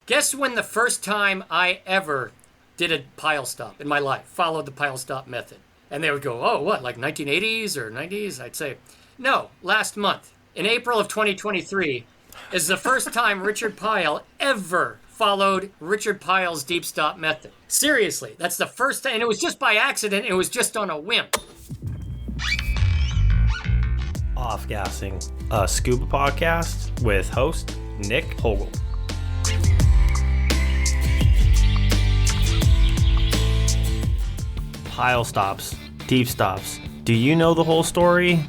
Guess when the first time I ever did a pile stop in my life, followed the pile stop method. And they would go, oh, what, like 1980s or 90s? I'd say, no, last month. In April of 2023 is the first time Richard Pyle ever followed Richard Pyle's deep stop method. Seriously, that's the first time. And it was just by accident. It was just on a whim. Off-Gassing, a scuba podcast with host Nick Hogel. Pile stops, deep stops. Do you know the whole story?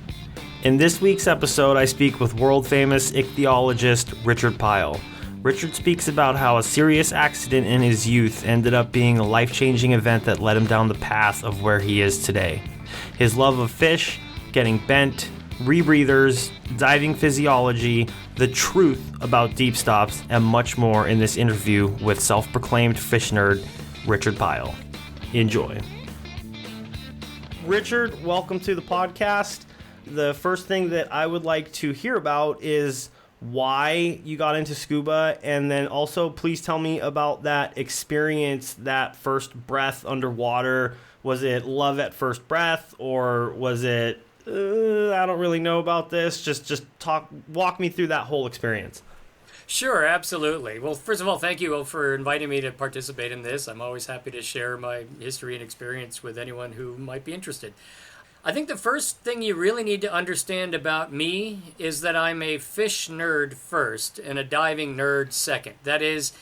In this week's episode, I speak with world-famous ichthyologist Richard Pyle. Richard speaks about how a serious accident in his youth ended up being a life-changing event that led him down the path of where he is today. His love of fish, getting bent, rebreathers, diving physiology, the truth about deep stops, and much more in this interview with self-proclaimed fish nerd Richard Pyle. Enjoy. Richard, welcome to the podcast. The first thing that I would like to hear about is why you got into scuba, and then also please tell me about that experience, that first breath underwater. Was it love at first breath, or was it, I don't really know about this? Just walk me through that whole experience. Sure, absolutely. Well, first of all, thank you for inviting me to participate in this. I'm always happy to share my history and experience with anyone who might be interested. I think the first thing you really need to understand about me is that I'm a fish nerd first and a diving nerd second. That is,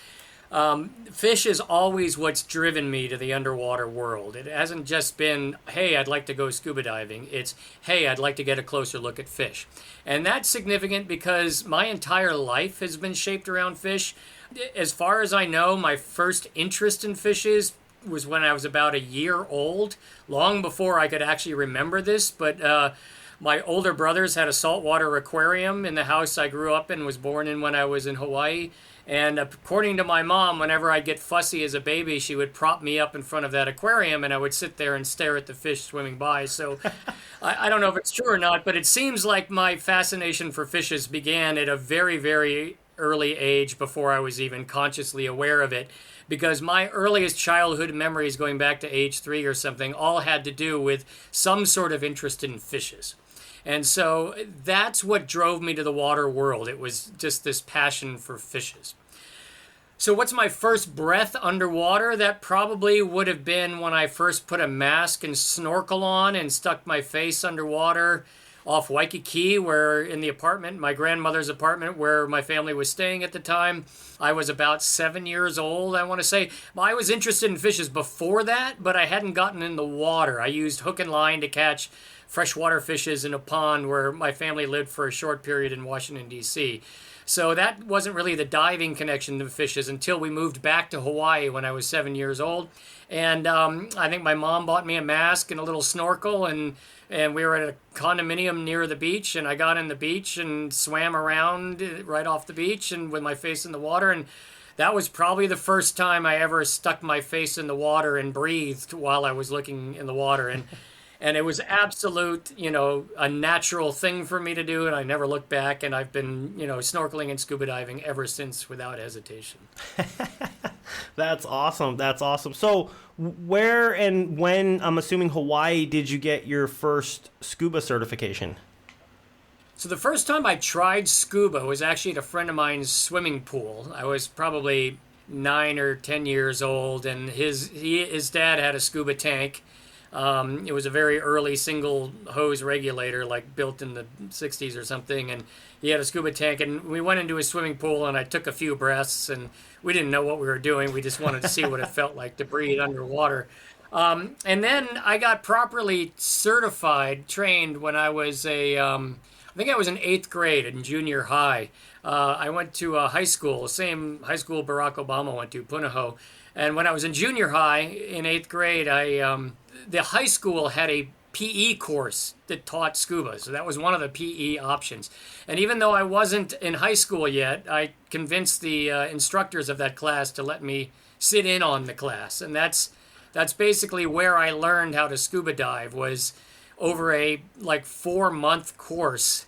fish is always what's driven me to the underwater world. It hasn't just been, hey, I'd like to go scuba diving. It's, hey, I'd like to get a closer look at fish. And that's significant because my entire life has been shaped around fish. As far as I know, my first interest in fishes was when I was about a year old, long before I could actually remember this. But my older brothers had a saltwater aquarium in the house I grew up in, was born in when I was in Hawaii. And according to my mom, whenever I'd get fussy as a baby, she would prop me up in front of that aquarium and I would sit there and stare at the fish swimming by. So I don't know if it's true or not, but it seems like my fascination for fishes began at a very, very early age before I was even consciously aware of it. Because my earliest childhood memories going back to age 3 or something all had to do with some sort of interest in fishes. And so that's what drove me to the water world. It was just this passion for fishes. So what's my first breath underwater? That probably would have been when I first put a mask and snorkel on and stuck my face underwater off Waikiki, where in the apartment, my grandmother's apartment, where my family was staying at the time. I was about 7 years old, I want to say. I was interested in fishes before that, but I hadn't gotten in the water. I used hook and line to catch freshwater fishes in a pond where my family lived for a short period in Washington, D.C. So that wasn't really the diving connection to fishes until we moved back to Hawaii when I was 7 years old. And I think my mom bought me a mask and a little snorkel, and we were at a condominium near the beach, and I got in the beach and swam around right off the beach and with my face in the water. And that was probably the first time I ever stuck my face in the water and breathed while I was looking in the water. And it was absolute, a natural thing for me to do, and I never looked back, and I've been, snorkeling and scuba diving ever since without hesitation. That's awesome. That's awesome. So where and when, I'm assuming Hawaii, did you get your first scuba certification? So the first time I tried scuba was actually at a friend of mine's swimming pool. I was probably 9 or 10 years old, and his dad had a scuba tank. It was a very early single hose regulator, like built in the 60s or something, and he had a scuba tank, and we went into his swimming pool, and I took a few breaths, and we didn't know what we were doing. We just wanted to see what it felt like to breathe underwater. And then I got properly certified, trained when I was I think I was in 8th grade in junior high. I went to a high school, same high school Barack Obama went to, Punahou. And when I was in junior high in 8th grade, the high school had a PE course that taught scuba. So that was one of the PE options. And even though I wasn't in high school yet, I convinced the instructors of that class to let me sit in on the class. And that's basically where I learned how to scuba dive, was over a 4-month course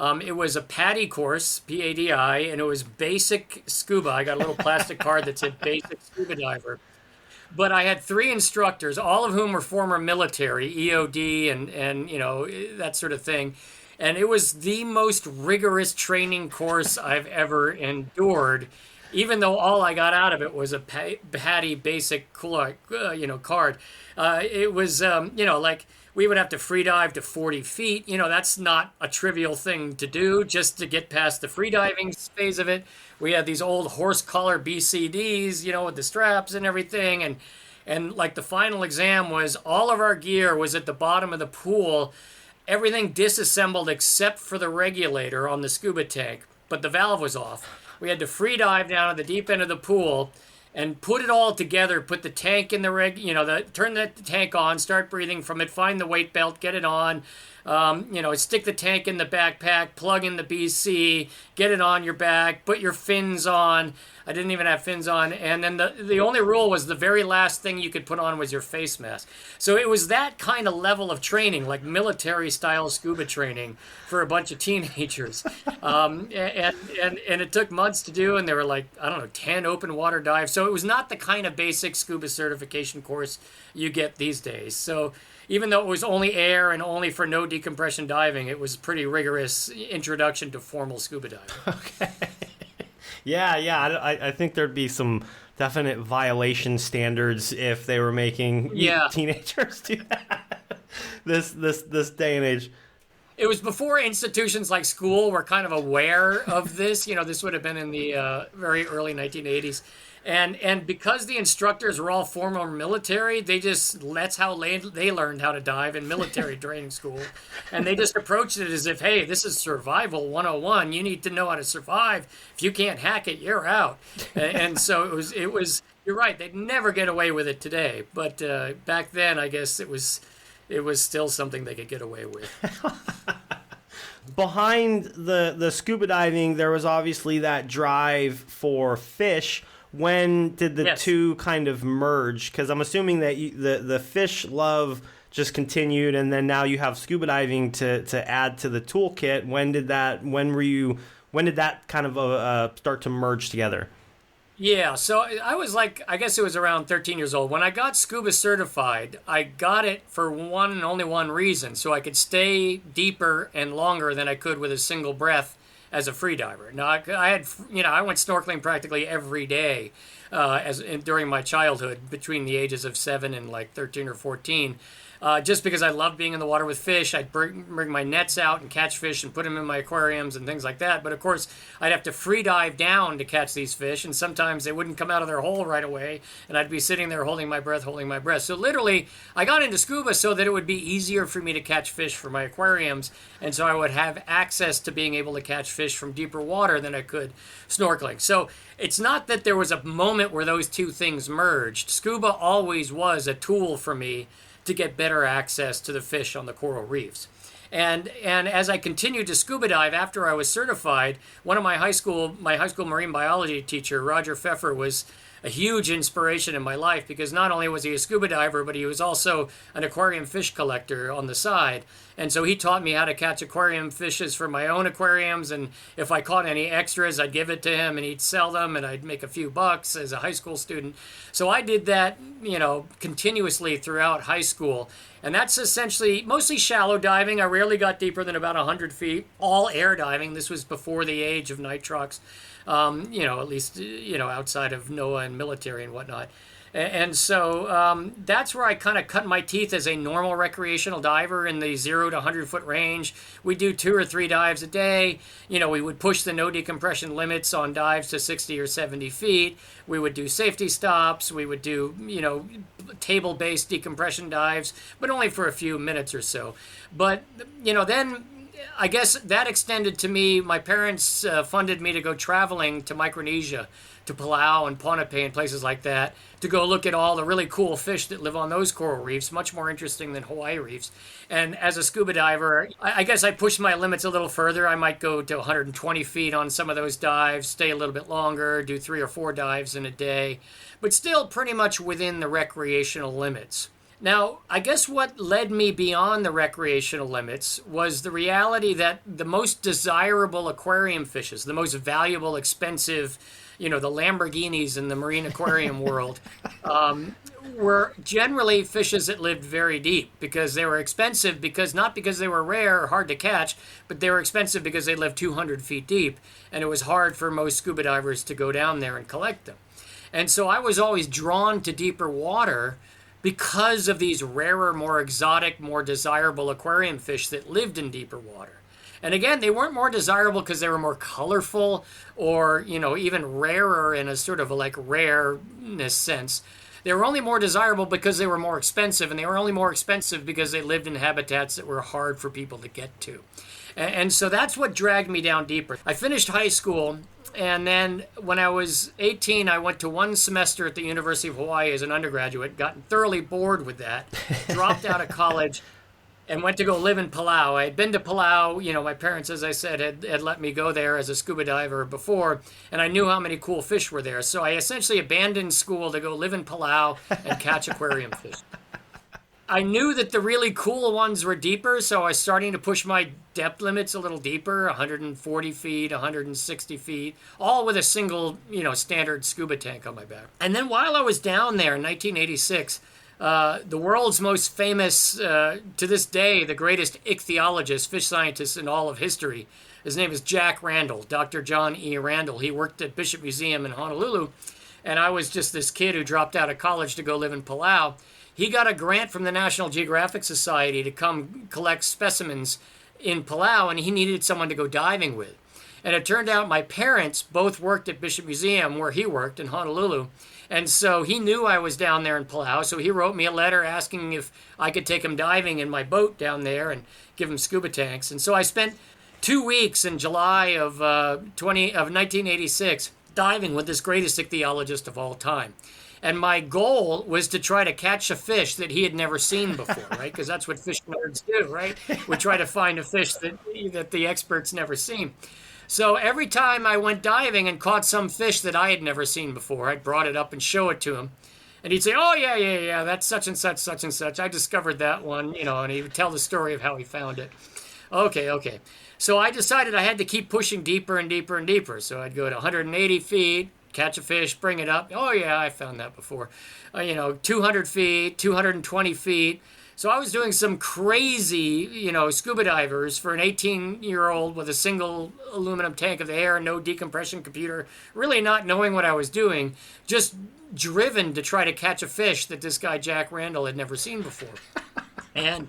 It was a PADI course, PADI, and it was basic scuba. I got a little plastic card that said basic scuba diver. But I had three instructors, all of whom were former military, EOD, and that sort of thing. And it was the most rigorous training course I've ever endured, even though all I got out of it was a PADI basic card. It was, like we would have to free dive to 40 feet. That's not a trivial thing to do just to get past the free diving phase of it. We had these old horse collar BCDs, with the straps and everything. And like the final exam was all of our gear was at the bottom of the pool, everything disassembled except for the regulator on the scuba tank, but the valve was off. We had to free dive down at the deep end of the pool and put it all together, put the tank in the turn the tank on, start breathing from it, find the weight belt, get it on, stick the tank in the backpack, plug in the BC, get it on your back, put your fins on. I didn't even have fins on. And then the only rule was the very last thing you could put on was your face mask. So it was that kind of level of training, like military style scuba training for a bunch of teenagers. And it took months to do. And there were 10 open water dives. So it was not the kind of basic scuba certification course you get these days. So even though it was only air and only for no decompression diving, it was a pretty rigorous introduction to formal scuba diving. Okay. Yeah. I think there'd be some definite violation standards if they were making teenagers do that this day and age. It was before institutions like school were kind of aware of this. This would have been in the very early 1980s. And because the instructors were all former military, that's how they learned how to dive in military training school. And they just approached it as if, hey, this is survival 101. You need to know how to survive. If you can't hack it, you're out. And so it was, you're right, they'd never get away with it today. But back then, I guess it was still something they could get away with. Behind the scuba diving, there was obviously that drive for fish. When did the two kind of merge? Because I'm assuming that the fish love just continued, and then now you have scuba diving to add to the toolkit. When did that kind of start to merge together? Yeah, so I was I guess it was around 13 years old. When I got scuba certified, I got it for one and only one reason, so I could stay deeper and longer than I could with a single breath as a free diver. Now, I went snorkeling practically every day during my childhood, between the ages of 7 and 13 or 14. Just because I loved being in the water with fish. I'd bring my nets out and catch fish and put them in my aquariums and things like that. But of course, I'd have to free dive down to catch these fish, and sometimes they wouldn't come out of their hole right away, and I'd be sitting there holding my breath. So literally, I got into scuba so that it would be easier for me to catch fish for my aquariums, and so I would have access to being able to catch fish from deeper water than I could snorkeling. So it's not that there was a moment where those two things merged. Scuba always was a tool for me to get better access to the fish on the coral reefs. And as I continued to scuba dive after I was certified, one of my high school marine biology teacher, Roger Pfeffer, was a huge inspiration in my life, because not only was he a scuba diver, but he was also an aquarium fish collector on the side. And so he taught me how to catch aquarium fishes for my own aquariums, and if I caught any extras, I'd give it to him and he'd sell them, and I'd make a few bucks as a high school student. So I did that, continuously throughout high school. And that's essentially mostly shallow diving. I rarely got deeper than about 100 feet. All air diving. This was before the age of nitrox. At least, outside of NOAA and military and whatnot. And so that's where I kind of cut my teeth as a normal recreational diver in the 0 to 100 foot range. We do 2 or 3 dives a day. We would push the no decompression limits on dives to 60 or 70 feet. We would do safety stops. We would do, table-based decompression dives, but only for a few minutes or so. But, then I guess that extended to me. My parents funded me to go traveling to Micronesia, to Palau and Ponape and places like that, to go look at all the really cool fish that live on those coral reefs, much more interesting than Hawaii reefs. And as a scuba diver, I guess I pushed my limits a little further. I might go to 120 feet on some of those dives, stay a little bit longer, do 3 or 4 dives in a day, but still pretty much within the recreational limits. Now, I guess what led me beyond the recreational limits was the reality that the most desirable aquarium fishes, the most valuable, expensive, the Lamborghinis in the marine aquarium world, were generally fishes that lived very deep because they were expensive, not because they were rare or hard to catch, but they were expensive because they lived 200 feet deep, and it was hard for most scuba divers to go down there and collect them. And so I was always drawn to deeper water because of these rarer, more exotic, more desirable aquarium fish that lived in deeper water. And again, they weren't more desirable because they were more colorful or, even rarer in a sort of like rareness sense. They were only more desirable because they were more expensive, and they were only more expensive because they lived in habitats that were hard for people to get to. And so that's what dragged me down deeper. I finished high school, and then when I was 18, I went to one semester at the University of Hawaii as an undergraduate, got thoroughly bored with that, dropped out of college, and went to go live in Palau. I had been to Palau. My parents, as I said, had let me go there as a scuba diver before, and I knew how many cool fish were there. So I essentially abandoned school to go live in Palau and catch aquarium fish. I knew that the really cool ones were deeper, so I was starting to push my depth limits a little deeper, 140 feet, 160 feet, all with a single, standard scuba tank on my back. And then while I was down there in 1986, the world's most famous, to this day, the greatest ichthyologist, fish scientist in all of history, his name is Jack Randall, Dr. John E. Randall. He worked at Bishop Museum in Honolulu, and I was just this kid who dropped out of college to go live in Palau. He got a grant from the National Geographic Society to come collect specimens in Palau, and he needed someone to go diving with. And it turned out my parents both worked at Bishop Museum, where he worked in Honolulu. And so he knew I was down there in Palau, so he wrote me a letter asking if I could take him diving in my boat down there and give him scuba tanks. And so I spent 2 weeks in July of 1986 diving with this greatest ichthyologist of all time. And my goal was to try to catch a fish that he had never seen before, right? Because that's what fish nerds do, right? We try to find a fish that the experts never seen. So every time I went diving and caught some fish that I had never seen before, I brought it up and show it to him. And he'd say, oh, yeah, that's such and such, such and such. I discovered that one, and he would tell the story of how he found it. Okay. So I decided I had to keep pushing deeper and deeper and deeper. So I'd go to 180 feet, catch a fish, bring it up. Oh, yeah, I found that before. 200 feet, 220 feet. So I was doing some crazy, scuba divers for an 18-year-old with a single aluminum tank of air, no decompression computer, really not knowing what I was doing, just driven to try to catch a fish that this guy Jack Randall had never seen before. And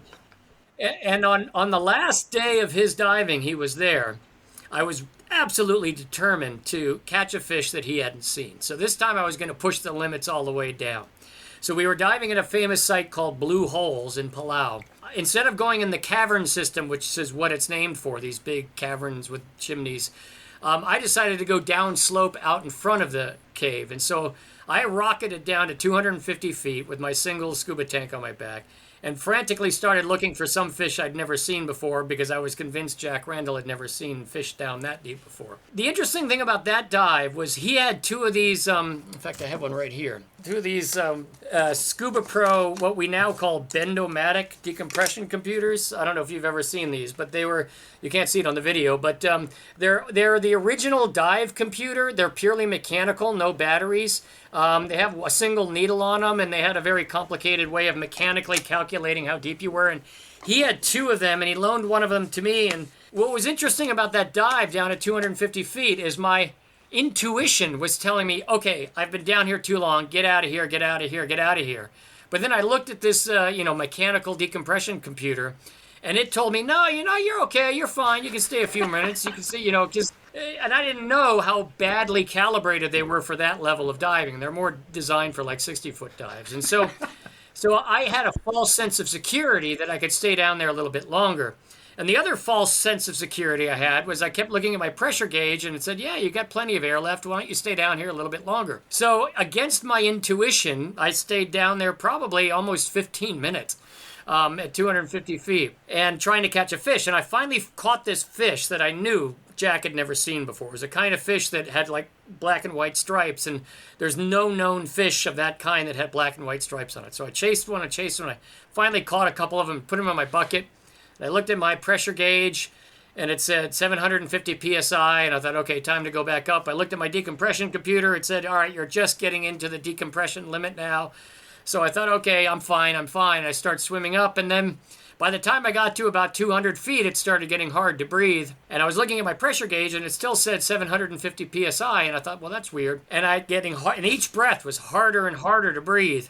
on the last day of his diving, he was there. I was absolutely determined to catch a fish that he hadn't seen. So this time I was going to push the limits all the way down. So we were diving at a famous site called Blue Holes in Palau. Instead of going in the cavern system, which is what it's named for, these big caverns with chimneys, I decided to go down slope out in front of the cave. And so I rocketed down to 250 feet with my single scuba tank on my back and frantically started looking for some fish I'd never seen before because I was convinced Jack Randall had never seen fish down that deep before. The interesting thing about that dive was he had two of these, in fact I have one right here, two of these Scuba Pro, what we now call Bend-O-Matic decompression computers. I don't know if you've ever seen these, but they were, you can't see it on the video, but they're the original dive computer. They're purely mechanical, no batteries. They have a single needle on them, and they had a very complicated way of mechanically calculating how deep you were. And he had two of them, and he loaned one of them to me. And what was interesting about that dive down at 250 feet is my intuition was telling me, okay, I've been down here too long. Get out of here, get out of here, get out of here. But then I looked at this, mechanical decompression computer, and it told me, no, you're okay, you're fine. You can stay a few minutes. You can stay, just... And I didn't know how badly calibrated they were for that level of diving. They're more designed for like 60-foot dives. And so I had a false sense of security that I could stay down there a little bit longer. And the other false sense of security I had was I kept looking at my pressure gauge and it said, yeah, you got plenty of air left. Why don't you stay down here a little bit longer? So against my intuition, I stayed down there probably almost 15 minutes. At 250 feet and trying to catch a fish. And I finally caught this fish that I knew Jack had never seen before. It was a kind of fish that had like black and white stripes, and there's no known fish of that kind that had black and white stripes on it. So I chased one. I finally caught a couple of them, put them in my bucket. And I looked at my pressure gauge, and it said 750 psi, and I thought, okay, time to go back up. I looked at my decompression computer. It said, all right, you're just getting into the decompression limit now. So I thought, okay, I'm fine. I start swimming up, and then by the time I got to about 200 feet, it started getting hard to breathe. And I was looking at my pressure gauge, and it still said 750 psi, and I thought, well, that's weird. And and each breath was harder and harder to breathe.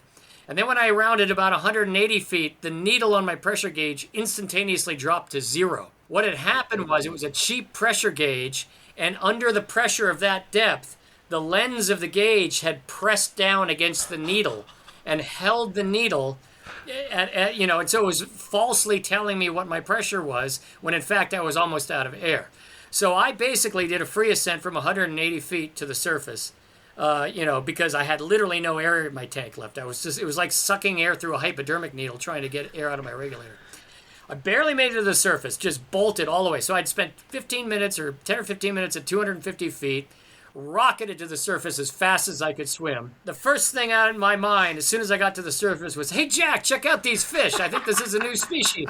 And then when I rounded about 180 feet, the needle on my pressure gauge instantaneously dropped to 0. What had happened was it was a cheap pressure gauge, and under the pressure of that depth, the lens of the gauge had pressed down against the needle and held the needle and so it was falsely telling me what my pressure was when in fact I was almost out of air. So I basically did a free ascent from 180 feet to the surface, because I had literally no air in my tank left. It was like sucking air through a hypodermic needle trying to get air out of my regulator. I barely made it to the surface, just bolted all the way. So I'd spent 10 or 15 minutes at 250 feet, rocketed to the surface as fast as I could swim. The first thing out in my mind, as soon as I got to the surface, was, hey, Jack, check out these fish. I think this is a new species.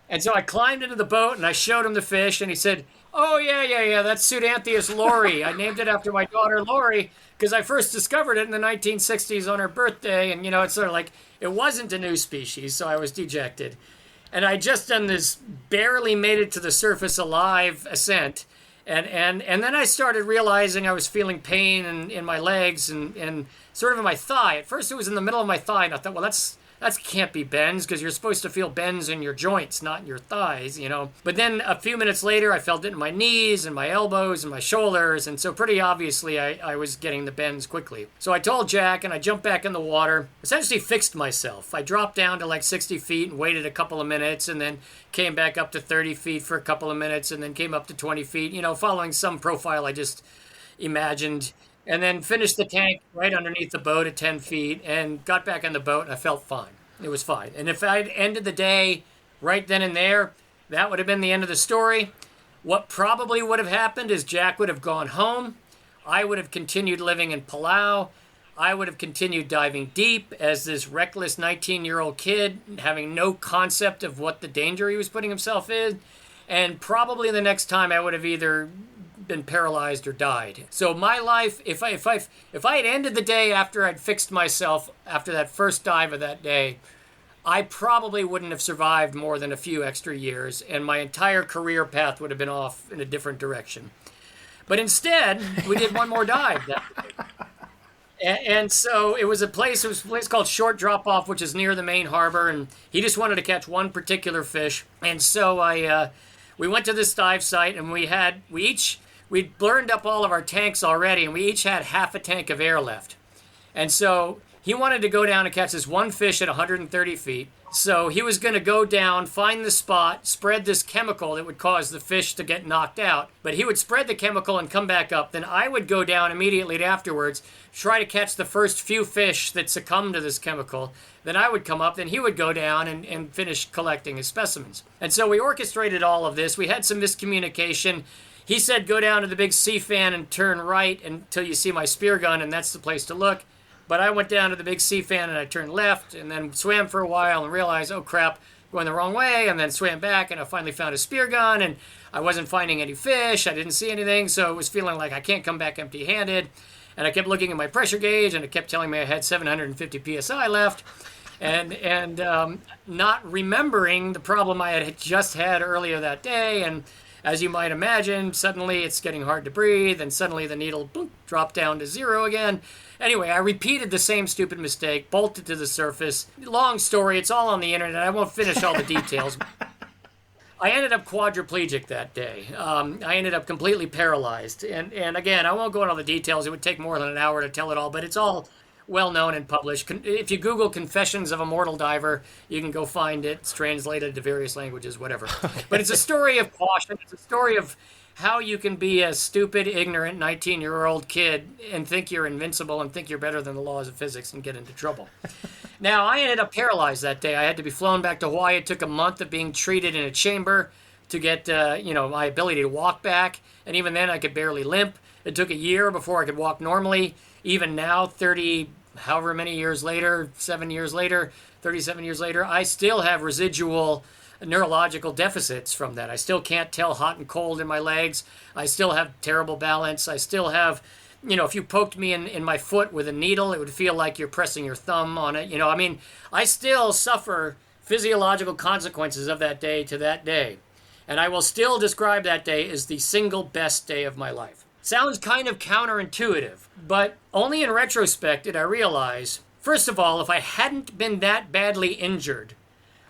And so I climbed into the boat, and I showed him the fish, and he said, oh, yeah, that's Pseudanthius Lori. I named it after my daughter, Lori, because I first discovered it in the 1960s on her birthday, and, it's sort of like, it wasn't a new species, so I was dejected. And I'd just done this barely made it to the surface alive ascent, and then I started realizing I was feeling pain in my legs and sort of in my thigh. At first it was in the middle of my thigh, and I thought, well, that can't be bends, because you're supposed to feel bends in your joints, not in your thighs, But then a few minutes later, I felt it in my knees and my elbows and my shoulders, and so pretty obviously I was getting the bends quickly. So I told Jack, and I jumped back in the water, essentially fixed myself. I dropped down to like 60 feet and waited a couple of minutes, and then came back up to 30 feet for a couple of minutes, and then came up to 20 feet, following some profile I just imagined. And then finished the tank right underneath the boat at 10 feet and got back in the boat, and I felt fine. It was fine. And if I'd ended the day right then and there, that would have been the end of the story. What probably would have happened is Jack would have gone home. I would have continued living in Palau. I would have continued diving deep as this reckless 19-year-old kid, having no concept of what the danger he was putting himself in. And probably the next time I would have either been paralyzed or died. So my life, if I had ended the day after I'd fixed myself after that first dive of that day, I probably wouldn't have survived more than a few extra years, and my entire career path would have been off in a different direction. But instead, we did one more dive that day. And so it was a place called Short Drop Off, which is near the main harbor, and he just wanted to catch one particular fish. And so we went to this dive site, and we'd burned up all of our tanks already, and we each had half a tank of air left. And so he wanted to go down and catch this one fish at 130 feet. So he was going to go down, find the spot, spread this chemical that would cause the fish to get knocked out. But he would spread the chemical and come back up. Then I would go down immediately afterwards, try to catch the first few fish that succumbed to this chemical. Then I would come up, then he would go down and finish collecting his specimens. And so we orchestrated all of this. We had some miscommunication. He said, go down to the big sea fan and turn right until you see my spear gun, and that's the place to look. But I went down to the big sea fan and I turned left and then swam for a while and realized, oh crap, going the wrong way, and then swam back, and I finally found a spear gun, and I wasn't finding any fish. I didn't see anything, so it was feeling like I can't come back empty-handed. And I kept looking at my pressure gauge, and it kept telling me I had 750 psi left. And not remembering the problem I had just had earlier that day. And as you might imagine, suddenly it's getting hard to breathe, and suddenly the needle dropped down to 0 again. Anyway, I repeated the same stupid mistake, bolted to the surface. Long story, it's all on the internet. I won't finish all the details. I ended up quadriplegic that day. I ended up completely paralyzed. And again, I won't go into all the details. It would take more than an hour to tell it all, but it's all well known and published. If you Google Confessions of a Mortal Diver, you can go find it. It's translated to various languages, whatever. But it's a story of caution. It's a story of how you can be a stupid, ignorant 19-year-old kid and think you're invincible and think you're better than the laws of physics and get into trouble. Now, I ended up paralyzed that day. I had to be flown back to Hawaii. It took a month of being treated in a chamber to get, my ability to walk back. And even then, I could barely limp. It took a year before I could walk normally. Even now, 30, however many years later, 7 years later, 37 years later, I still have residual neurological deficits from that. I still can't tell hot and cold in my legs. I still have terrible balance. I still have, if you poked me in my foot with a needle, it would feel like you're pressing your thumb on it. I still suffer physiological consequences of that day to that day. And I will still describe that day as the single best day of my life. Sounds kind of counterintuitive, but only in retrospect did I realize, first of all, if I hadn't been that badly injured,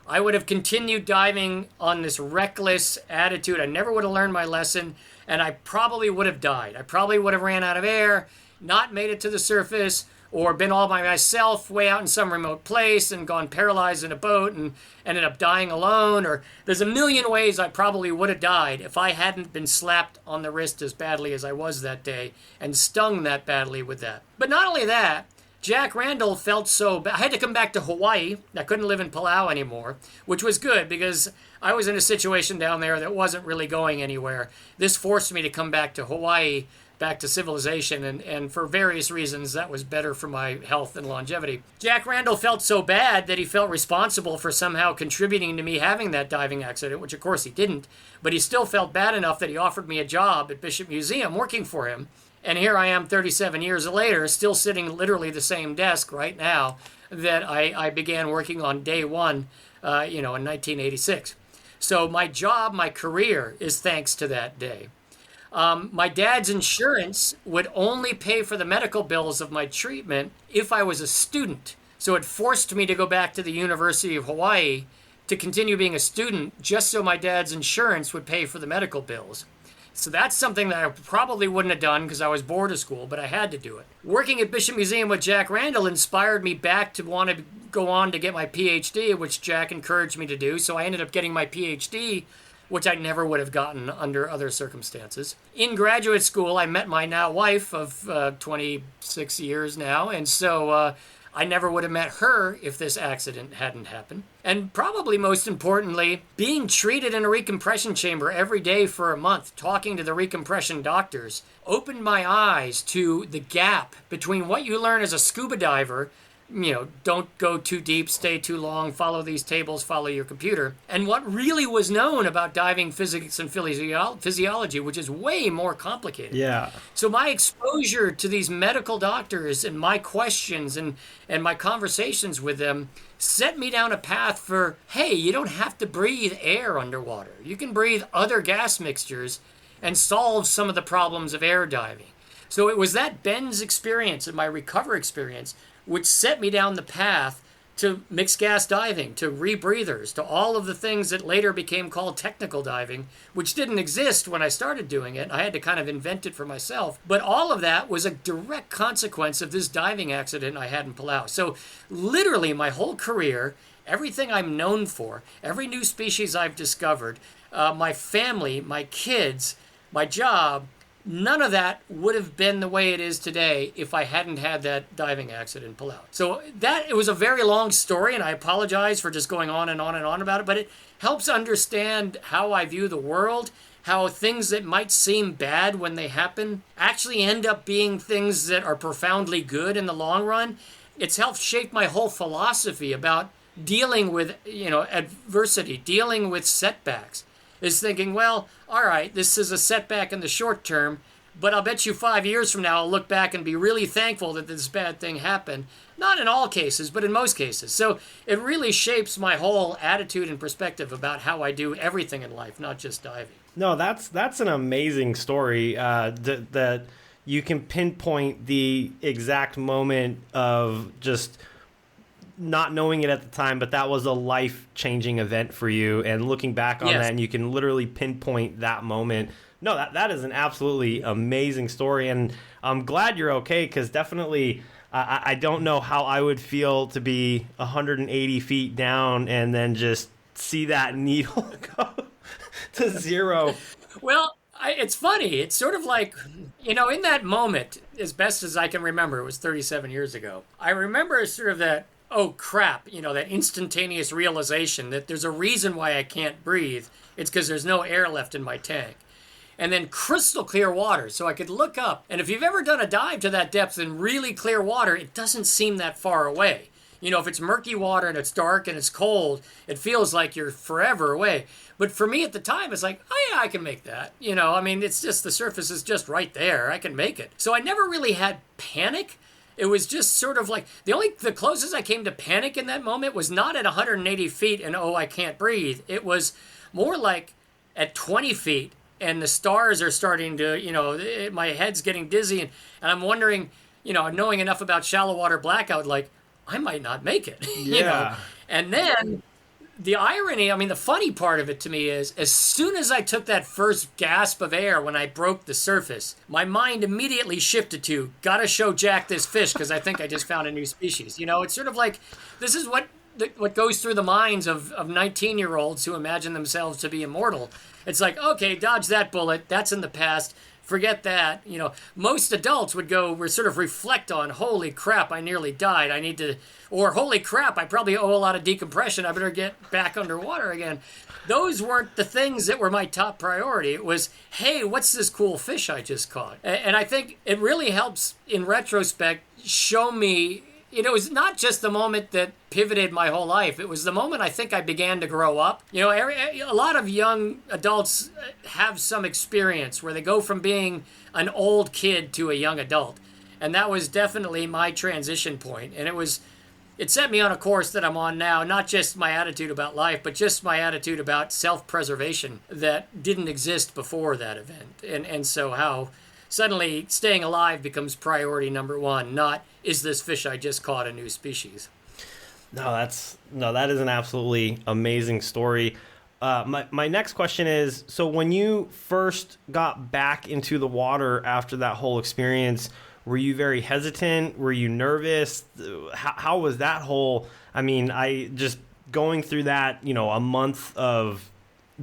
I would have continued diving on this reckless attitude. I never would have learned my lesson, and I probably would have died. I probably would have ran out of air, not made it to the surface, or been all by myself way out in some remote place and gone paralyzed in a boat and ended up dying alone. Or there's a million ways I probably would have died if I hadn't been slapped on the wrist as badly as I was that day and stung that badly with that. But not only that, Jack Randall felt so bad. I had to come back to Hawaii. I couldn't live in Palau anymore, which was good because I was in a situation down there that wasn't really going anywhere. This forced me to come back to Hawaii, back to civilization, and for various reasons, that was better for my health and longevity. Jack Randall felt so bad that he felt responsible for somehow contributing to me having that diving accident, which of course he didn't, but he still felt bad enough that he offered me a job at Bishop Museum working for him. And here I am 37 years later, still sitting literally the same desk right now that I began working on day one, in 1986. So my job, my career is thanks to that day. My dad's insurance would only pay for the medical bills of my treatment if I was a student. So it forced me to go back to the University of Hawaii to continue being a student just so my dad's insurance would pay for the medical bills. So that's something that I probably wouldn't have done because I was bored of school, but I had to do it. Working at Bishop Museum with Jack Randall inspired me back to want to go on to get my PhD, which Jack encouraged me to do. So I ended up getting my PhD, which I never would have gotten under other circumstances. In graduate school, I met my now wife of 26 years now, and so I never would have met her if this accident hadn't happened. And probably most importantly, being treated in a recompression chamber every day for a month, talking to the recompression doctors, opened my eyes to the gap between what you learn as a scuba diver, don't go too deep, stay too long, follow these tables, follow your computer, and what really was known about diving physics and physiology, which is way more complicated. Yeah. So my exposure to these medical doctors and my questions and my conversations with them set me down a path for, hey, you don't have to breathe air underwater. You can breathe other gas mixtures and solve some of the problems of air diving. So it was that Ben's experience and my recover experience which set me down the path to mixed gas diving, to rebreathers, to all of the things that later became called technical diving, which didn't exist when I started doing it. I had to kind of invent it for myself. But all of that was a direct consequence of this diving accident I had in Palau. So literally my whole career, everything I'm known for, every new species I've discovered, my family, my kids, my job, none of that would have been the way it is today if I hadn't had that diving accident in Palau. So it was a very long story, and I apologize for just going on and on and on about it, but it helps understand how I view the world, how things that might seem bad when they happen actually end up being things that are profoundly good in the long run. It's helped shape my whole philosophy about dealing with, adversity, dealing with setbacks. Is thinking, well, all right, this is a setback in the short term, but I'll bet you 5 years from now I'll look back and be really thankful that this bad thing happened. Not in all cases, but in most cases. So it really shapes my whole attitude and perspective about how I do everything in life, not just diving. No, that's an amazing story that you can pinpoint the exact moment of just not knowing it at the time, but that was a life-changing event for you, and looking back on that, and you can literally pinpoint that moment. No, that is an absolutely amazing story, and I'm glad you're okay, because definitely I don't know how I would feel to be 180 feet down and then just see that needle go to zero. Well, it's funny. It's sort of like, in that moment, as best as I can remember, it was 37 years ago, I remember sort of that oh crap, that instantaneous realization that there's a reason why I can't breathe. It's because there's no air left in my tank. And then crystal clear water, so I could look up. And if you've ever done a dive to that depth in really clear water, it doesn't seem that far away. If it's murky water and it's dark and it's cold, it feels like you're forever away. But for me at the time, it's like, oh yeah, I can make that. It's just the surface is just right there. I can make it. So I never really had panic. It was just sort of like, the closest I came to panic in that moment was not at 180 feet and, oh, I can't breathe. It was more like at 20 feet and the stars are starting to, my head's getting dizzy and I'm wondering, knowing enough about shallow water blackout, like, I might not make it. Yeah. And then the irony, the funny part of it to me is, as soon as I took that first gasp of air when I broke the surface, my mind immediately shifted to, gotta show Jack this fish because I think I just found a new species. It's sort of like, this is what goes through the minds of 19-year-olds who imagine themselves to be immortal. It's like, okay, dodge that bullet. That's in the past. Forget that. Most adults would sort of reflect on, holy crap, I nearly died. Or holy crap, I probably owe a lot of decompression. I better get back underwater again. Those weren't the things that were my top priority. It was, hey, what's this cool fish I just caught? And I think it really helps in retrospect show me, it was not just the moment that pivoted my whole life. It was the moment I think I began to grow up. A lot of young adults have some experience where they go from being an old kid to a young adult. And that was definitely my transition point. And it set me on a course that I'm on now, not just my attitude about life, but just my attitude about self-preservation that didn't exist before that event. And so how suddenly staying alive becomes priority number one, not is this fish I just caught a new species. That is an absolutely amazing story. My next question is, so when you first got back into the water after that whole experience, were you very hesitant? Were you nervous? How was that whole, I just going through that, a month of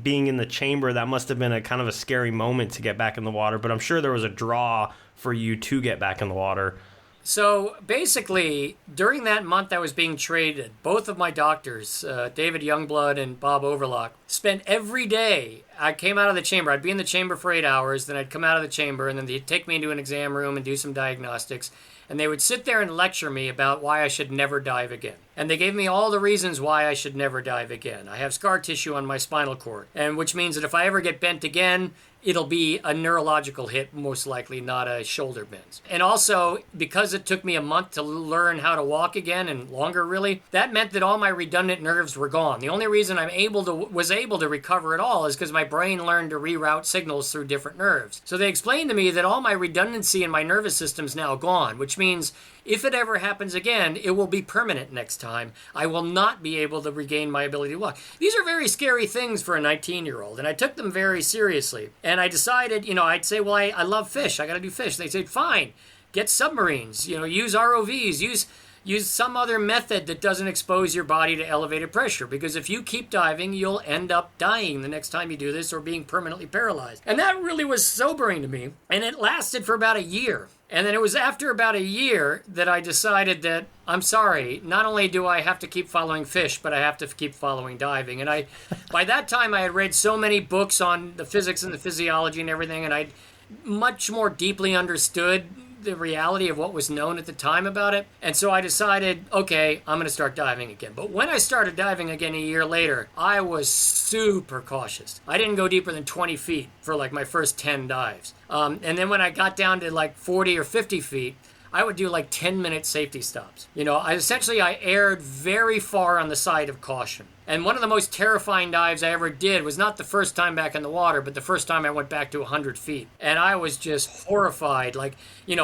being in the chamber, that must have been a kind of a scary moment to get back in the water, but I'm sure there was a draw for you to get back in the water. So basically, during that month I was being traded, both of my doctors, David Youngblood and Bob Overlock, spent every day. I came out of the chamber. I'd be in the chamber for 8 hours, then I'd come out of the chamber, and then they'd take me into an exam room and do some diagnostics. And they would sit there and lecture me about why I should never dive again. And they gave me all the reasons why I should never dive again. I have scar tissue on my spinal cord, and which means that if I ever get bent again, it'll be a neurological hit, most likely, not a shoulder bend. And also, because it took me a month to learn how to walk again, and longer really, that meant that all my redundant nerves were gone. The only reason was able to recover at all is because my brain learned to reroute signals through different nerves. So they explained to me that all my redundancy in my nervous system's now gone, which means if it ever happens again, it will be permanent next time. I will not be able to regain my ability to walk. These are very scary things for a 19-year-old, and I took them very seriously. And I decided, I'd say, well, I love fish. I got to do fish. They said, fine, get submarines, use ROVs, use some other method that doesn't expose your body to elevated pressure. Because if you keep diving, you'll end up dying the next time you do this or being permanently paralyzed. And that really was sobering to me. And it lasted for about a year. And then it was after about a year that I decided that, I'm sorry, not only do I have to keep following fish, but I have to keep following diving. And by that time, I had read so many books on the physics and the physiology and everything, and I much more deeply understood the reality of what was known at the time about it. And so I decided, okay, I'm going to start diving again. But when I started diving again a year later, I was super cautious. I didn't go deeper than 20 feet for like my first 10 dives. And then when I got down to like 40 or 50 feet, I would do like 10-minute safety stops. I erred very far on the side of caution. And one of the most terrifying dives I ever did was not the first time back in the water, but the first time I went back to 100 feet. And I was just horrified.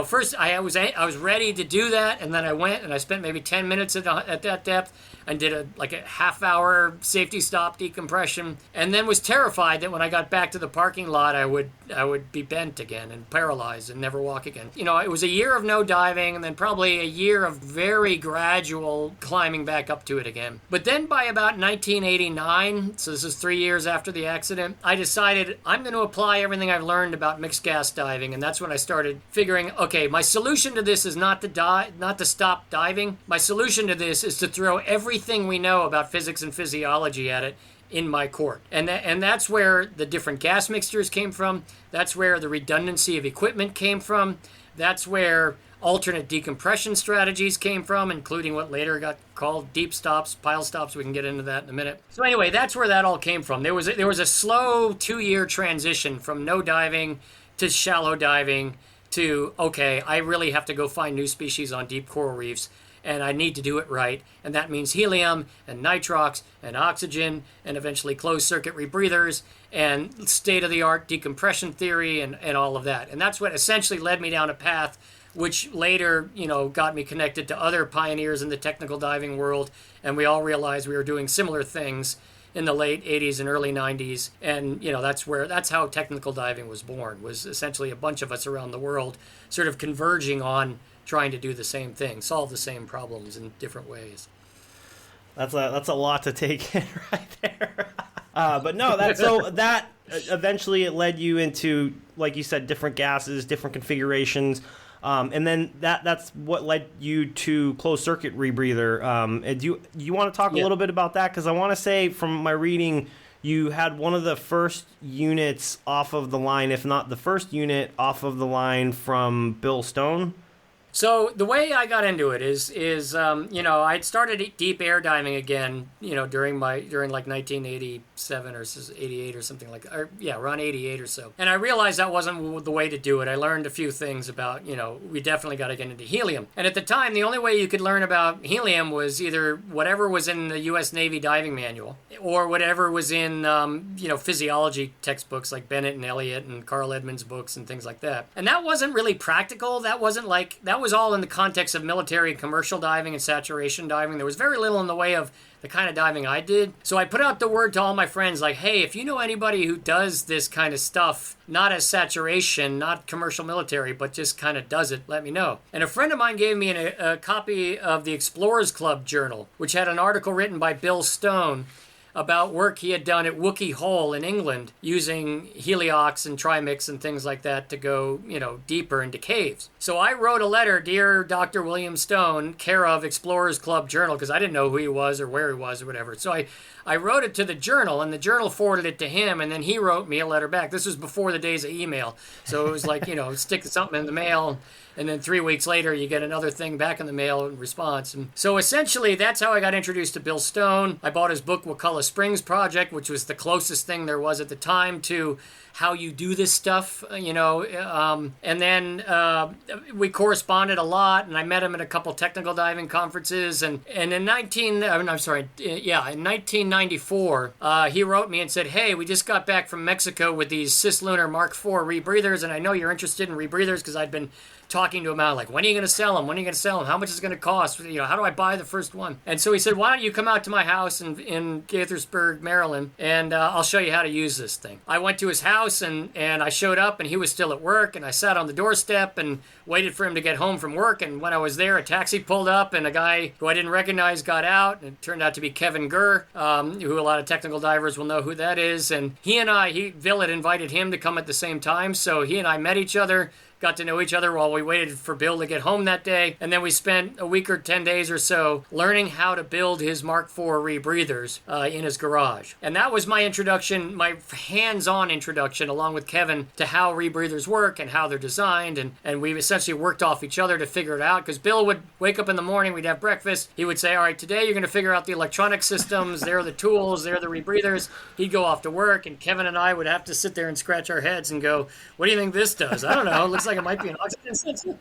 First I was ready to do that, and then I went and I spent maybe 10 minutes at that depth and did a half-hour safety stop decompression, and then was terrified that when I got back to the parking lot, I would be bent again and paralyzed and never walk again. It was a year of no diving, and then probably a year of very gradual climbing back up to it again. But then by about 1989, so this is 3 years after the accident, I decided I'm going to apply everything I've learned about mixed gas diving, and that's when I started figuring, okay, my solution to this is not to stop diving. My solution to this is to throw everything we know about physics and physiology at it in my court. And that's where the different gas mixtures came from. That's where the redundancy of equipment came from. That's where alternate decompression strategies came from, including what later got called deep stops, pile stops. We can get into that in a minute. So anyway, that's where that all came from. There was a slow 2-year transition from no diving to shallow diving to, okay, I really have to go find new species on deep coral reefs, and I need to do it right. And that means helium and nitrox and oxygen and eventually closed circuit rebreathers and state-of-the-art decompression theory and all of that. And that's what essentially led me down a path which later, got me connected to other pioneers in the technical diving world, and we all realized we were doing similar things in the late 80s and early 90s, and that's how technical diving was born, was essentially a bunch of us around the world sort of converging on trying to do the same thing, solve the same problems in different ways. That's a lot to take in right there. But no, that eventually it led you into, like you said, different gases, different configurations. And then that's what led you to closed circuit rebreather. And do you want to talk a little bit about that? Because I want to say from my reading, you had one of the first units off of the line, if not the first unit off of the line from Bill Stone. So the way I got into it is I'd started deep air diving again, during like 1987 or 88 or something like that. Around 88 or so. And I realized that wasn't the way to do it. I learned a few things about, we definitely got to get into helium. And at the time, the only way you could learn about helium was either whatever was in the U.S. Navy diving manual or whatever was in, physiology textbooks like Bennett and Elliott and Carl Edmonds books and things like that. And that wasn't really practical. That was all in the context of military and commercial diving and saturation diving. There was very little in the way of the kind of diving I did. So I put out the word to all my friends like, hey, if you know anybody who does this kind of stuff, not as saturation, not commercial military, but just kind of does it, let me know. And a friend of mine gave me a copy of the Explorers Club Journal, which had an article written by Bill Stone about work he had done at Wookey Hole in England using heliox and trimix and things like that to go, deeper into caves. So I wrote a letter, Dear Dr. William Stone, care of Explorers Club Journal, because I didn't know who he was or where he was or whatever. So I wrote it to the journal, and the journal forwarded it to him, and then he wrote me a letter back. This was before the days of email. So it was like, stick something in the mail, and then 3 weeks later, you get another thing back in the mail in response. And so essentially, that's how I got introduced to Bill Stone. I bought his book, Wakulla Springs Project, which was the closest thing there was at the time to how you do this stuff, and then we corresponded a lot, and I met him at a couple technical diving conferences, and in 1994, he wrote me and said, hey, we just got back from Mexico with these cislunar Mark IV rebreathers, and I know you're interested in rebreathers because I'd been talking to him about, like, when are you going to sell them? When are you going to sell them? How much is it going to cost? How do I buy the first one? And so he said, why don't you come out to my house in Gaithersburg, Maryland, and I'll show you how to use this thing. I went to his house, and I showed up, and he was still at work, and I sat on the doorstep and waited for him to get home from work, and when I was there, a taxi pulled up, and a guy who I didn't recognize got out, and it turned out to be Kevin Gurr, who a lot of technical divers will know who that is, and Bill had invited him to come at the same time, so he and I met each other, got to know each other while we waited for Bill to get home that day. And then we spent a week or 10 days or so learning how to build his Mark IV rebreathers in his garage. And that was my introduction, my hands-on introduction, along with Kevin, to how rebreathers work and how they're designed. And we essentially worked off each other to figure it out. Because Bill would wake up in the morning, we'd have breakfast. He would say, all right, today you're going to figure out the electronic systems. There are the tools. There are the rebreathers. He'd go off to work. And Kevin and I would have to sit there and scratch our heads and go, what do you think this does? I don't know. It looks like it might be an oxygen system.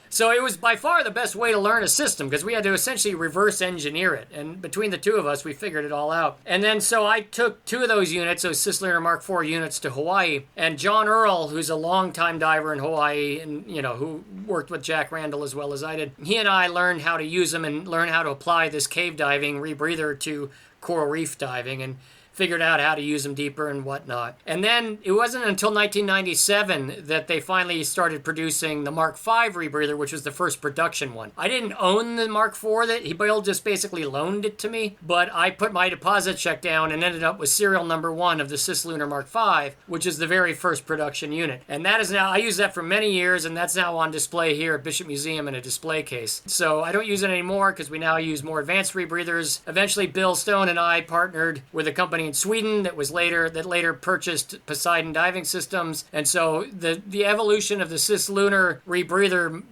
So it was by far the best way to learn a system because we had to essentially reverse engineer it. And between the two of us, we figured it all out. And then so I took 2 of those units, those cislunar Mark IV units, to Hawaii. And John Earl, who's a longtime diver in Hawaii and, who worked with Jack Randall as well as I did, he and I learned how to use them and learn how to apply this cave diving rebreather to coral reef diving. And figured out how to use them deeper and whatnot. And then it wasn't until 1997 that they finally started producing the Mark V rebreather, which was the first production one. I didn't own the Mark IV. That Bill just basically loaned it to me, but I put my deposit check down and ended up with serial number 1 of the Cislunar Mark V, which is the very first production unit. And that is now, I used that for many years, and that's now on display here at Bishop Museum in a display case. So I don't use it anymore because we now use more advanced rebreathers. Eventually, Bill Stone and I partnered with a company in Sweden that later purchased Poseidon Diving Systems, and so the evolution of the Cislunar rebreather,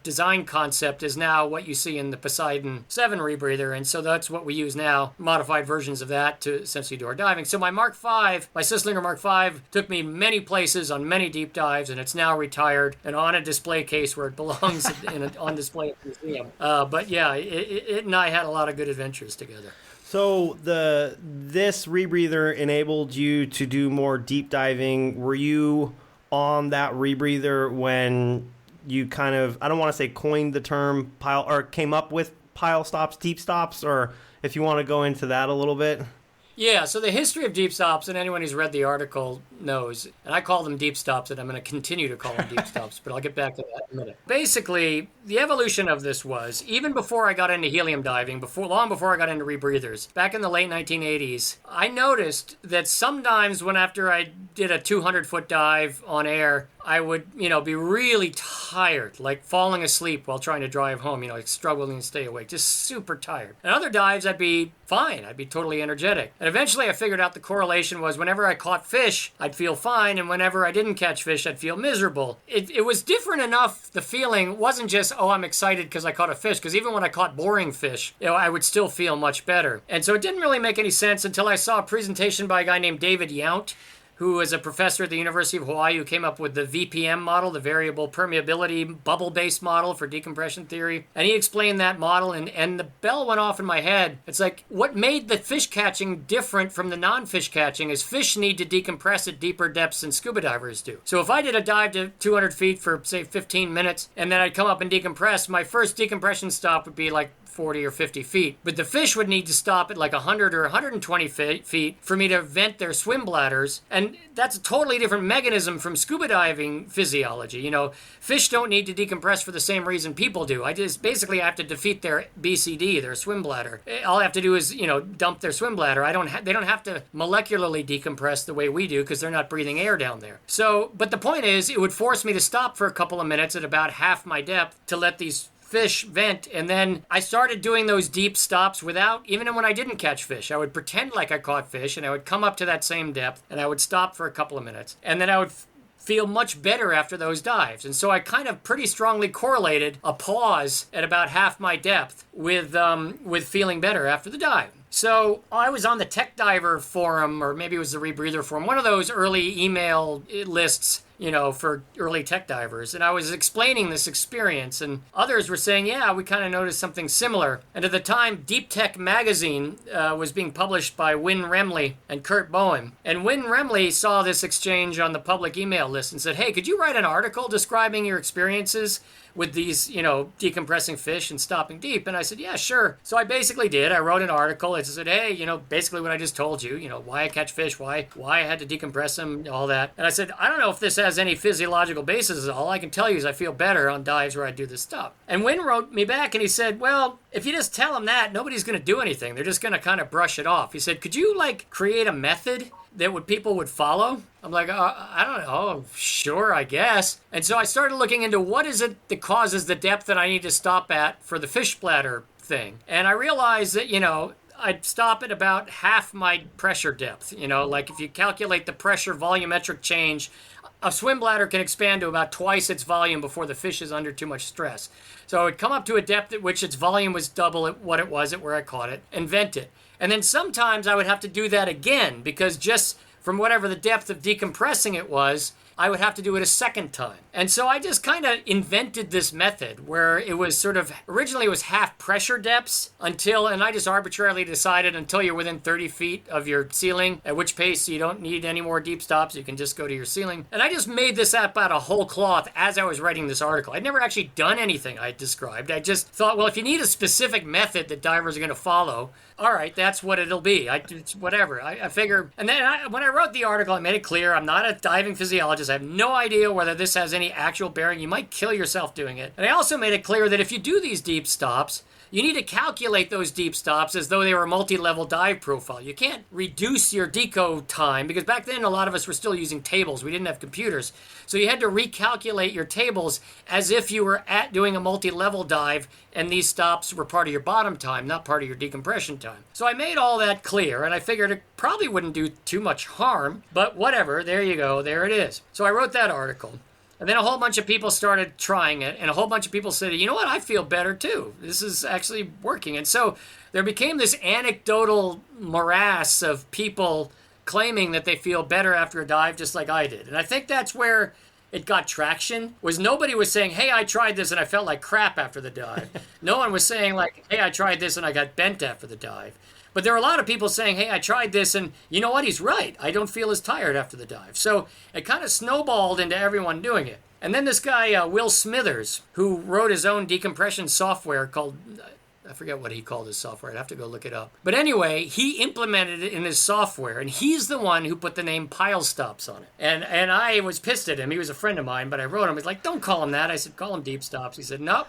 design concept is now what you see in the Poseidon 7 rebreather, and so that's what we use now, modified versions of that to essentially do our diving. So my Cislunar Mark V, took me many places on many deep dives, and it's now retired and on a display case where it belongs on display at the museum. But yeah, it and I had a lot of good adventures together. So this rebreather enabled you to do more deep diving. Were you on that rebreather when you kind of, I don't want to say coined the term pile, or came up with pile stops, deep stops, or if you want to go into that a little bit? Yeah, so the history of deep stops, and anyone who's read the article knows, and I call them deep stops, and I'm going to continue to call them deep stops, but I'll get back to that in a minute. Basically, the evolution of this was, even before I got into helium diving, long before I got into rebreathers, back in the late 1980s, I noticed that sometimes after I did a 200-foot dive on air, I would, be really tired, like falling asleep while trying to drive home, like struggling to stay awake, just super tired. And other dives, I'd be fine. I'd be totally energetic. And eventually I figured out the correlation was whenever I caught fish, I'd feel fine, and whenever I didn't catch fish, I'd feel miserable. It was different enough, the feeling wasn't just, I'm excited because I caught a fish, because even when I caught boring fish, I would still feel much better. And so it didn't really make any sense until I saw a presentation by a guy named David Yount, who is a professor at the University of Hawaii who came up with the VPM model, the variable permeability bubble-based model for decompression theory. And he explained that model, and the bell went off in my head. It's like, what made the fish catching different from the non-fish catching is fish need to decompress at deeper depths than scuba divers do. So if I did a dive to 200 feet for, say, 15 minutes, and then I'd come up and decompress, my first decompression stop would be like 40 or 50 feet. But the fish would need to stop at like 100 or 120 feet for me to vent their swim bladders. And that's a totally different mechanism from scuba diving physiology. Fish don't need to decompress for the same reason people do. I have to defeat their BCD, their swim bladder. All I have to do is, dump their swim bladder. They don't have to molecularly decompress the way we do because they're not breathing air down there. So, but the point is, it would force me to stop for a couple of minutes at about half my depth to let these fish vent, and then I started doing those deep stops even when I didn't catch fish. I would pretend like I caught fish, and I would come up to that same depth, and I would stop for a couple of minutes, and then I would feel much better after those dives. And so I kind of pretty strongly correlated a pause at about half my depth with feeling better after the dive. So I was on the Tech Diver forum, or maybe it was the Rebreather forum, one of those early email lists, for early tech divers. And I was explaining this experience, and others were saying, yeah, we kind of noticed something similar. And at the time, Deep Tech magazine was being published by Win Remley and Kurt Bowen. And Win Remley saw this exchange on the public email list and said, hey, could you write an article describing your experiences with these, decompressing fish and stopping deep? And I said, yeah, sure. So I basically did. I wrote an article. I said, hey, basically what I just told you, why I catch fish, why I had to decompress them, all that. And I said, I don't know if this has any physiological basis. All I can tell you is I feel better on dives where I do this stuff. And Wynn wrote me back and he said, well, if you just tell them that, nobody's going to do anything. They're just going to kind of brush it off. He said, could you create a method that people would follow? I'm like, I don't know. Sure, I guess. And so I started looking into what is it that causes the depth that I need to stop at for the fish bladder thing. And I realized that, I'd stop at about half my pressure depth. If you calculate the pressure volumetric change, a swim bladder can expand to about twice its volume before the fish is under too much stress. So I would come up to a depth at which its volume was double at what it was at where I caught it and vent it. And then sometimes I would have to do that again because just from whatever the depth of decompressing it was, I would have to do it a second time. And so I just kind of invented this method where it was sort of, originally it was half pressure depths and I just arbitrarily decided until you're within 30 feet of your ceiling, at which pace you don't need any more deep stops, you can just go to your ceiling. And I just made this up out of whole cloth as I was writing this article. I'd never actually done anything I described. I just thought, well, if you need a specific method that divers are going to follow, all right, that's what it'll be. It's whatever. I figure. And then when I wrote the article, I made it clear I'm not a diving physiologist. I have no idea whether this has any actual bearing. You might kill yourself doing it. And I also made it clear that if you do these deep stops, you need to calculate those deep stops as though they were a multi-level dive profile. You can't reduce your deco time, because back then a lot of us were still using tables. We didn't have computers. So you had to recalculate your tables as if you were doing a multi-level dive, and these stops were part of your bottom time, not part of your decompression time. So I made all that clear, and I figured it probably wouldn't do too much harm, but whatever, there you go, there it is. So I wrote that article. And then a whole bunch of people started trying it, and a whole bunch of people said, you know what, I feel better too. This is actually working. And so there became this anecdotal morass of people claiming that they feel better after a dive just like I did. And I think that's where it got traction, was nobody was saying, hey, I tried this and I felt like crap after the dive. No one was saying like, hey, I tried this and I got bent after the dive. But there were a lot of people saying, hey, I tried this, and you know what? He's right. I don't feel as tired after the dive. So it kind of snowballed into everyone doing it. And then this guy, Will Smithers, who wrote his own decompression software called, I forget what he called his software. I'd have to go look it up. But anyway, he implemented it in his software, and he's the one who put the name Pyle Stops on it. And I was pissed at him. He was a friend of mine, but I wrote him. He's like, don't call him that. I said, call him Deep Stops. He said, nope,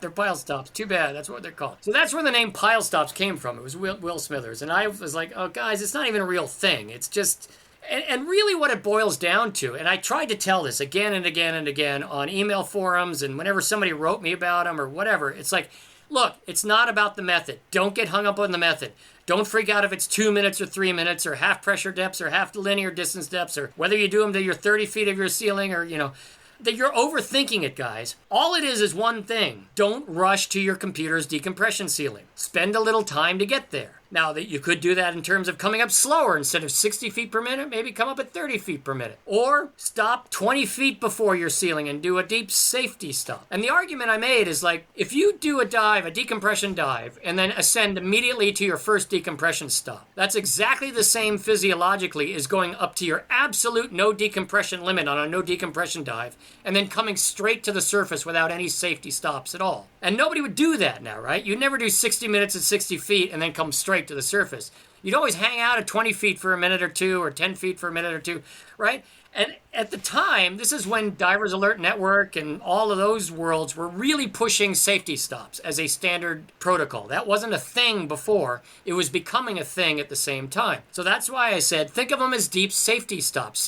they're Pyle Stops. Too bad. That's what they're called. So that's where the name Pyle Stops came from. It was Will Smithers. And I was like, oh, guys, it's not even a real thing. It's just... And really what it boils down to, and I tried to tell this again and again and again on email forums and whenever somebody wrote me about them or whatever, it's like, look, it's not about the method. Don't get hung up on the method. Don't freak out if it's 2 minutes or 3 minutes or half pressure depths or half linear distance depths or whether you do them to your 30 feet of your ceiling or, that you're overthinking it, guys. All it is one thing. Don't rush to your computer's decompression ceiling. Spend a little time to get there. Now, that you could do that in terms of coming up slower. Instead of 60 feet per minute, maybe come up at 30 feet per minute. Or stop 20 feet before your ceiling and do a deep safety stop. And the argument I made is like, if you do a decompression dive, and then ascend immediately to your first decompression stop, that's exactly the same physiologically as going up to your absolute no decompression limit on a no decompression dive, and then coming straight to the surface without any safety stops at all. And nobody would do that now, right? You'd never do 60 minutes at 60 feet and then come straight to the surface. You'd always hang out at 20 feet for a minute or two, or 10 feet for a minute or two, right? And at the time, this is when Divers Alert Network and all of those worlds were really pushing safety stops as a standard protocol. That wasn't a thing before. It was becoming a thing at the same time. So that's why I said, think of them as deep safety stops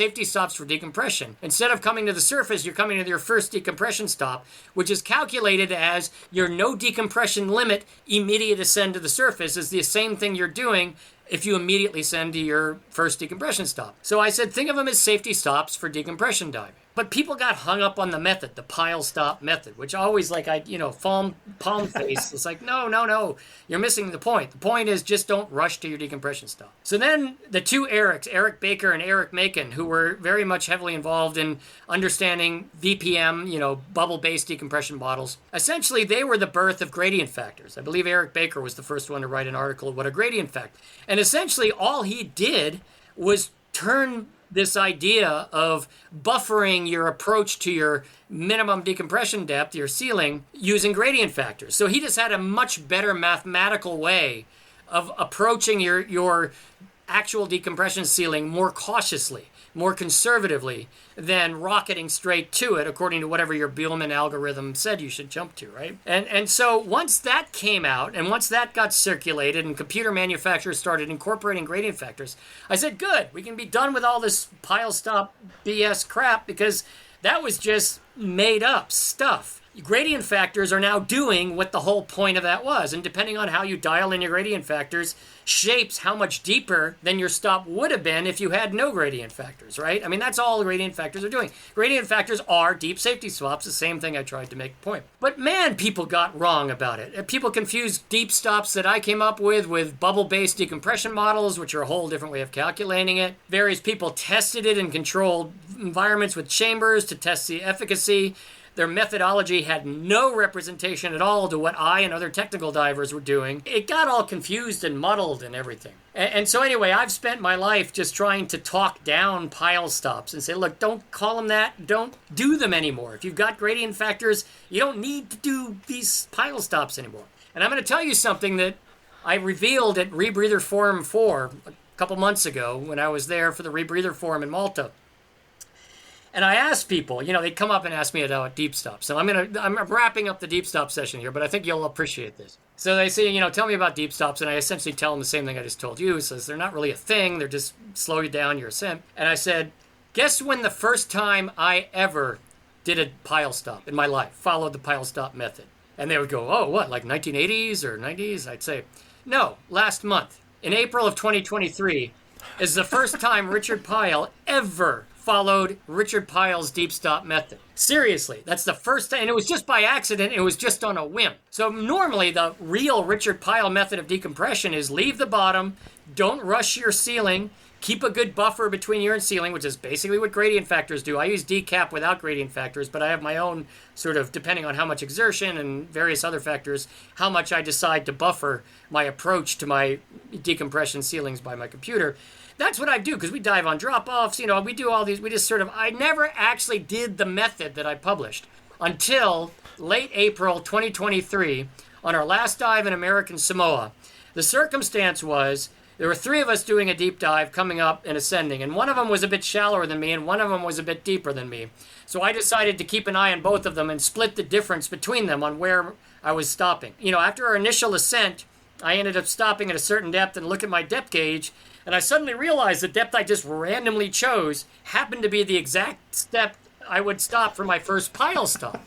for decompression. Instead of coming to the surface, you're coming to your first decompression stop, which is calculated as your no decompression limit immediate ascend to the surface is the same thing you're doing if you immediately send to your first decompression stop. So I said, think of them as safety stops for decompression diving. But people got hung up on the method, the Pyle Stop method, which always palm face. It's like, no, you're missing the point. The point is just don't rush to your decompression stop. So then the two Erics, Eric Baker and Eric Macon, who were very much heavily involved in understanding VPM, bubble-based decompression models, essentially they were the birth of gradient factors. I believe Eric Baker was the first one to write an article of what a gradient factor. And essentially all he did was turn this idea of buffering your approach to your minimum decompression depth, your ceiling, using gradient factors. So he just had a much better mathematical way of approaching your actual decompression ceiling more cautiously, more conservatively than rocketing straight to it according to whatever your Bielman algorithm said you should jump to, right? And so once that came out and once that got circulated and computer manufacturers started incorporating gradient factors, I said, good, we can be done with all this Pyle Stop BS crap because that was just made up stuff. gradient factors are now doing what the whole point of that was. And depending on how you dial in your gradient factors, shapes how much deeper than your stop would have been if you had no gradient factors, right? I mean, that's all gradient factors are doing. Gradient factors are deep safety swaps, the same thing I tried to make a point. But man, people got wrong about it. People confused deep stops that I came up with bubble-based decompression models, which are a whole different way of calculating it. Various people tested it in controlled environments with chambers to test the efficacy. Their methodology had no representation at all to what I and other technical divers were doing. It got all confused and muddled and everything. And so anyway, I've spent my life just trying to talk down pile stops and say, look, don't call them that. Don't do them anymore. If you've got gradient factors, you don't need to do these pile stops anymore. And I'm going to tell you something that I revealed at Rebreather Forum 4 a couple months ago when I was there for the Rebreather Forum in Malta. And I asked people, they come up and ask me about deep stops. So I'm wrapping up the deep stop session here, but I think you'll appreciate this. So they say, tell me about deep stops. And I essentially tell them the same thing I just told you. It says they're not really a thing. They're just slow you down your ascent. And I said, guess when the first time I ever did a pile stop in my life, followed the pile stop method? And they would go, oh, what, like 1980s or 90s? I'd say, no, last month. In April of 2023 is the first time Richard Pyle ever followed Richard Pyle's deep stop method. Seriously, that's the first time, and it was just by accident, it was just on a whim. So normally the real Richard Pyle method of decompression is leave the bottom, don't rush your ceiling, keep a good buffer between your and ceiling, which is basically what gradient factors do. I use decap without gradient factors, but I have my own sort of, depending on how much exertion and various other factors, how much I decide to buffer my approach to my decompression ceilings by my computer. That's what I do, because we dive on drop-offs, we do all these, I never actually did the method that I published until late April 2023 on our last dive in American Samoa. The circumstance was, there were 3 of us doing a deep dive coming up and ascending, and one of them was a bit shallower than me, and one of them was a bit deeper than me. So I decided to keep an eye on both of them and split the difference between them on where I was stopping. After our initial ascent, I ended up stopping at a certain depth and look at my depth gauge, and I suddenly realized the depth I just randomly chose happened to be the exact depth I would stop for my first pile stop.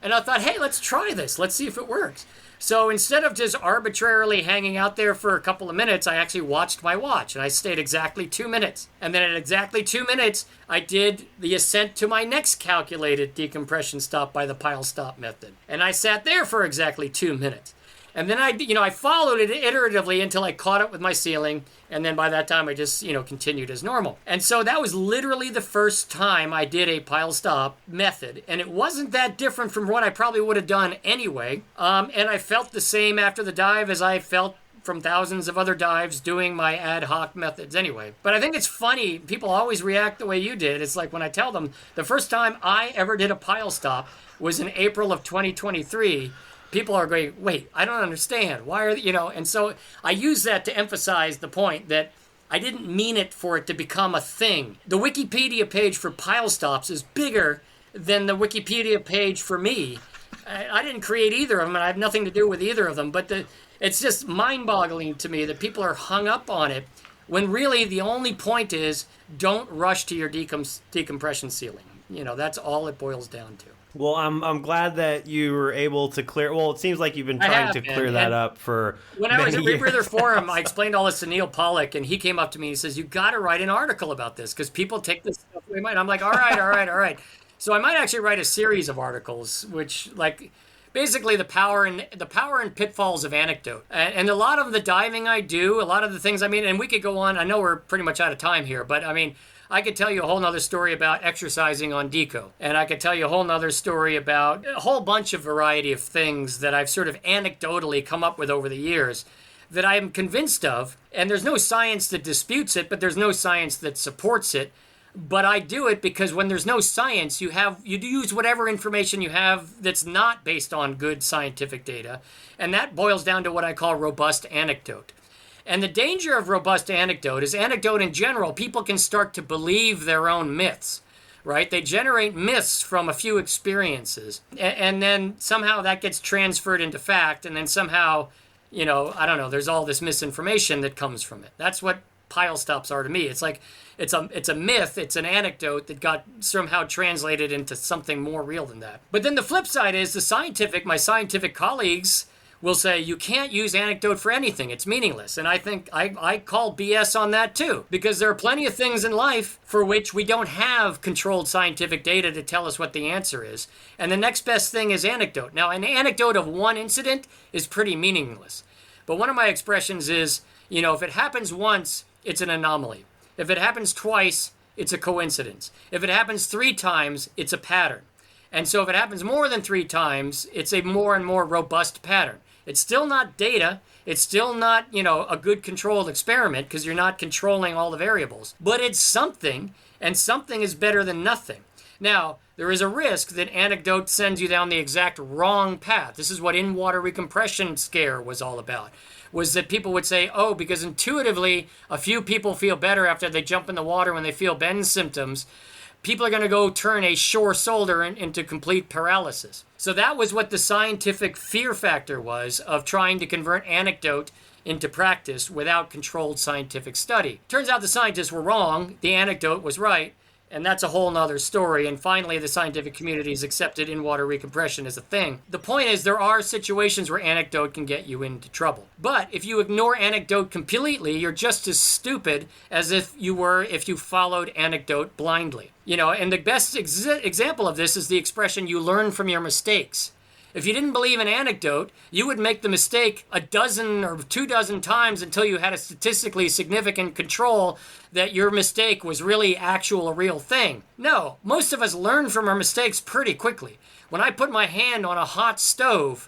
And I thought, hey, let's try this. Let's see if it works. So instead of just arbitrarily hanging out there for a couple of minutes, I actually watched my watch, and I stayed exactly 2 minutes. And then at exactly 2 minutes, I did the ascent to my next calculated decompression stop by the pile stop method. And I sat there for exactly 2 minutes. And then I followed it iteratively until I caught up with my ceiling. And then by that time, I just, continued as normal. And so that was literally the first time I did a pile stop method. And it wasn't that different from what I probably would have done anyway. And I felt the same after the dive as I felt from thousands of other dives doing my ad hoc methods anyway. But I think it's funny. People always react the way you did. It's like when I tell them the first time I ever did a pile stop was in April of 2023. People are going, wait, I don't understand. Why are, and so I use that to emphasize the point that I didn't mean it for it to become a thing. The Wikipedia page for pile stops is bigger than the Wikipedia page for me. I didn't create either of them, and I have nothing to do with either of them, but it's just mind-boggling to me that people are hung up on it when really the only point is don't rush to your decompression ceiling. That's all it boils down to. Well, I'm glad that you were able to clear. Well, it seems like you've been trying to clear that up for when I was at Rebreather Forum, I explained all this to Neil Pollack, and he came up to me and he says, "You got to write an article about this because people take this stuff away." I'm like, "All right." So I might actually write a series of articles, which basically the power and pitfalls of anecdote, and a lot of the diving I do, a lot of the things and we could go on. I know we're pretty much out of time here, but I could tell you a whole nother story about exercising on deco. And I could tell you a whole nother story about a whole bunch of variety of things that I've sort of anecdotally come up with over the years that I'm convinced of. And there's no science that disputes it, but there's no science that supports it. But I do it because when there's no science, you use whatever information you have that's not based on good scientific data. And that boils down to what I call robust anecdote. And the danger of robust anecdote is anecdote in general, people can start to believe their own myths, right? They generate myths from a few experiences. And then somehow that gets transferred into fact. And then somehow, there's all this misinformation that comes from it. That's what Pyle stops are to me. It's like it's a myth, it's an anecdote that got somehow translated into something more real than that. But then the flip side is my scientific colleagues will say you can't use anecdote for anything. It's meaningless. And I think I call BS on that too, because there are plenty of things in life for which we don't have controlled scientific data to tell us what the answer is. And the next best thing is anecdote. Now, an anecdote of one incident is pretty meaningless. But one of my expressions is, if it happens once, it's an anomaly. If it happens twice, it's a coincidence. If it happens 3 times, it's a pattern. And so if it happens more than 3 times, it's a more and more robust pattern. It's still not data. It's still not, a good controlled experiment because you're not controlling all the variables. But it's something, and something is better than nothing. Now, there is a risk that anecdote sends you down the exact wrong path. This is what in-water recompression scare was all about, was that people would say, oh, because intuitively a few people feel better after they jump in the water when they feel bend symptoms, people are going to go turn a sore shoulder into complete paralysis. So that was what the scientific fear factor was of trying to convert anecdote into practice without controlled scientific study. Turns out the scientists were wrong, the anecdote was right, and that's a whole nother story. And finally, the scientific community has accepted in-water recompression as a thing. The point is, there are situations where anecdote can get you into trouble. But if you ignore anecdote completely, you're just as stupid as if you were if you followed anecdote blindly. And the best example of this is the expression, you learn from your mistakes. If you didn't believe in anecdote, you would make the mistake a dozen or 24 times until you had a statistically significant control that your mistake was really a real thing. No, most of us learn from our mistakes pretty quickly. When I put my hand on a hot stove,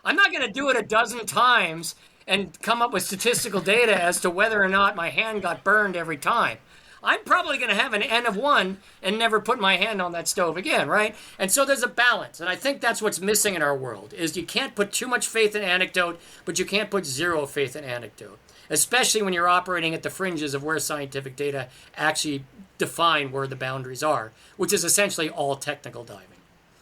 I'm not going to do it a dozen times and come up with statistical data as to whether or not my hand got burned every time. I'm probably going to have an N of 1 and never put my hand on that stove again, right? And so there's a balance. And I think that's what's missing in our world, is you can't put too much faith in anecdote, but you can't put zero faith in anecdote, especially when you're operating at the fringes of where scientific data actually define where the boundaries are, which is essentially all technical diving.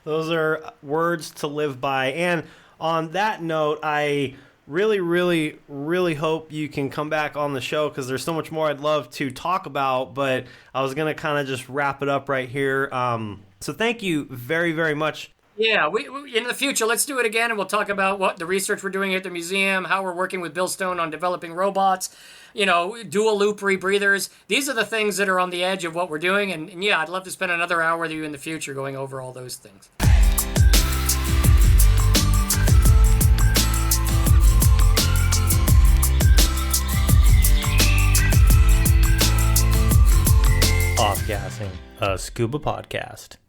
Those are words to live by. And on that note, I really hope you can come back on the show, because there's so much more I'd love to talk about, but I was going to kind of just wrap it up right here. So thank you very, very much. Yeah, we in the future, let's do it again, and we'll talk about what the research we're doing at the museum, how we're working with Bill Stone on developing robots, dual loop rebreathers. These are the things that are on the edge of what we're doing, and yeah, I'd love to spend another hour with you in the future going over all those things. Off-gassing, a scuba podcast.